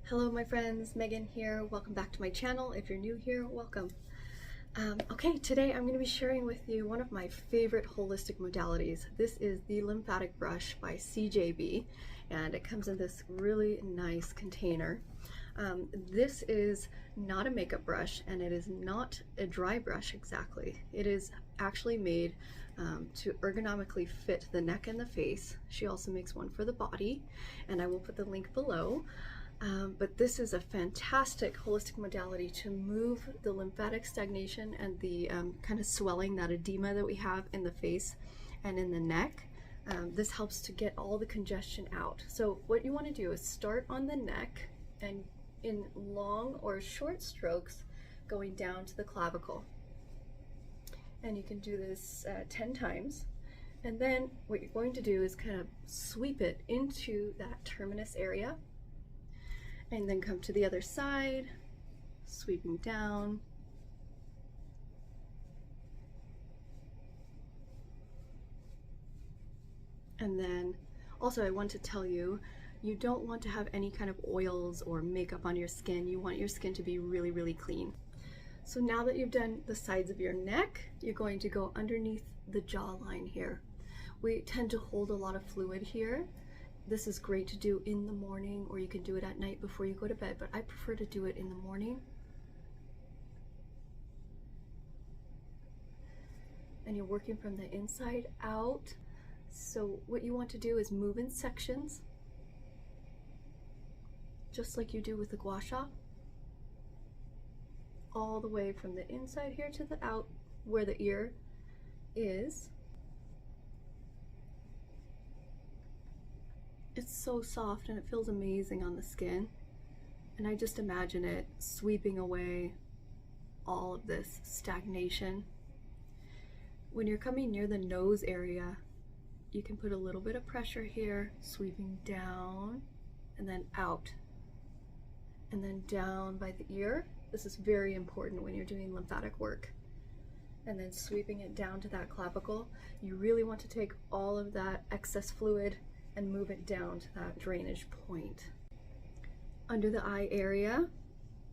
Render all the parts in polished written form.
Hello my friends, Megan here. Welcome back to my channel. If you're new here, welcome. Okay, today I'm going to be sharing with you one of my favorite holistic modalities. This is the Lymphatic Brush by CJB, and it comes in this really nice container. This is not a makeup brush, and it is not a dry brush exactly. It is actually made to ergonomically fit the neck and the face. She also makes one for the body, and I will put the link below. But this is a fantastic holistic modality to move the lymphatic stagnation and the kind of swelling, that edema that we have in the face and in the neck. This helps to get all the congestion out. So what you want to do is start on the neck and in long or short strokes going down to the clavicle. And you can do this 10 times. And then what you're going to do is kind of sweep it into that terminus area. And then come to the other side, sweeping down. And then also I want to tell you, you don't want to have any kind of oils or makeup on your skin. You want your skin to be really, really clean. So now that you've done the sides of your neck, you're going to go underneath the jawline here. We tend to hold a lot of fluid here. This is great to do in the morning, or you can do it at night before you go to bed, but I prefer to do it in the morning. And you're working from the inside out. So what you want to do is move in sections, just like you do with the gua sha, all the way from the inside here to the out where the ear is. It's so soft and it feels amazing on the skin. And I just imagine it sweeping away all of this stagnation. When you're coming near the nose area, you can put a little bit of pressure here, sweeping down and then out. And then down by the ear. This is very important when you're doing lymphatic work. And then sweeping it down to that clavicle. You really want to take all of that excess fluid and move it down to that drainage point. Under the eye area,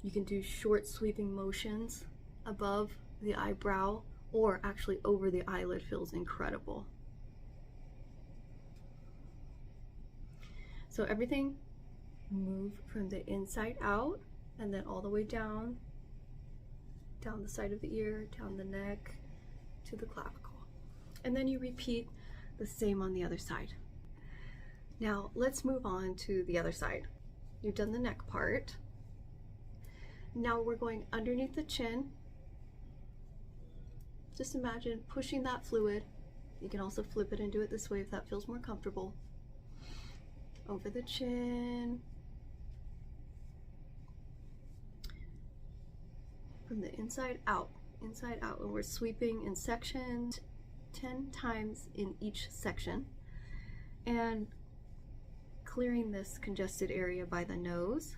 you can do short sweeping motions above the eyebrow, or actually over the eyelid. Feels incredible. So everything move from the inside out and then all the way down the side of the ear, down the neck to the clavicle. And then you repeat the same on the other side. Now let's move on to the other side. You've done the neck part. Now we're going underneath the chin. Just imagine pushing that fluid. You can also flip it and do it this way if that feels more comfortable. Over the chin. From the inside out, and we're sweeping in sections 10 times in each section. And clearing this congested area by the nose,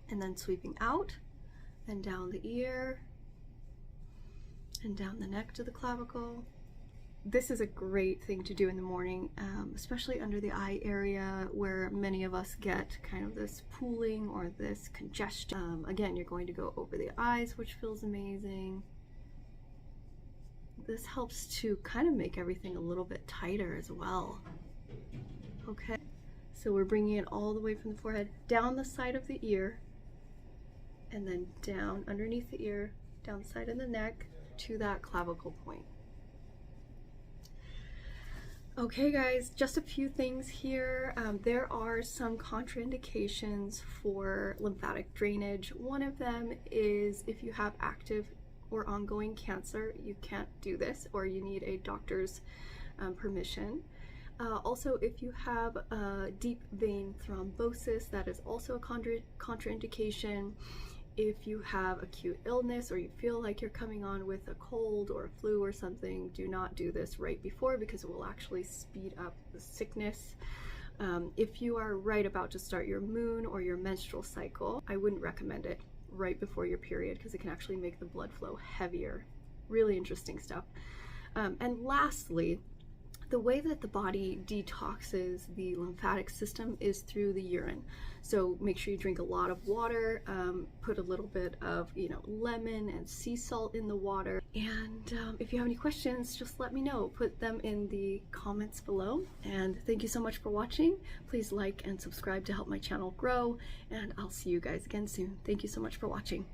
and then sweeping out and down the ear and down the neck to the clavicle. This is a great thing to do in the morning, especially under the eye area where many of us get kind of this pooling or this congestion. Again, you're going to go over the eyes, which feels amazing. This helps to kind of make everything a little bit tighter as well. Okay, so we're bringing it all the way from the forehead, down the side of the ear, and then down underneath the ear, down the side of the neck to that clavicle point. Okay guys, just a few things here. There are some contraindications for lymphatic drainage. One of them is if you have active or ongoing cancer, you can't do this, or you need a doctor's permission. Also, if you have deep vein thrombosis, that is also a contraindication. If you have acute illness or you feel like you're coming on with a cold or a flu or something, do not do this right before, because it will actually speed up the sickness. If you are right about to start your moon or your menstrual cycle, I wouldn't recommend it right before your period, because it can actually make the blood flow heavier. Really interesting stuff. And lastly, The way that the body detoxes the lymphatic system is through the urine. So make sure you drink a lot of water, put a little bit of, lemon and sea salt in the water. And if you have any questions, just let me know. Put them in the comments below. And thank you so much for watching. Please like and subscribe to help my channel grow. And I'll see you guys again soon. Thank you so much for watching.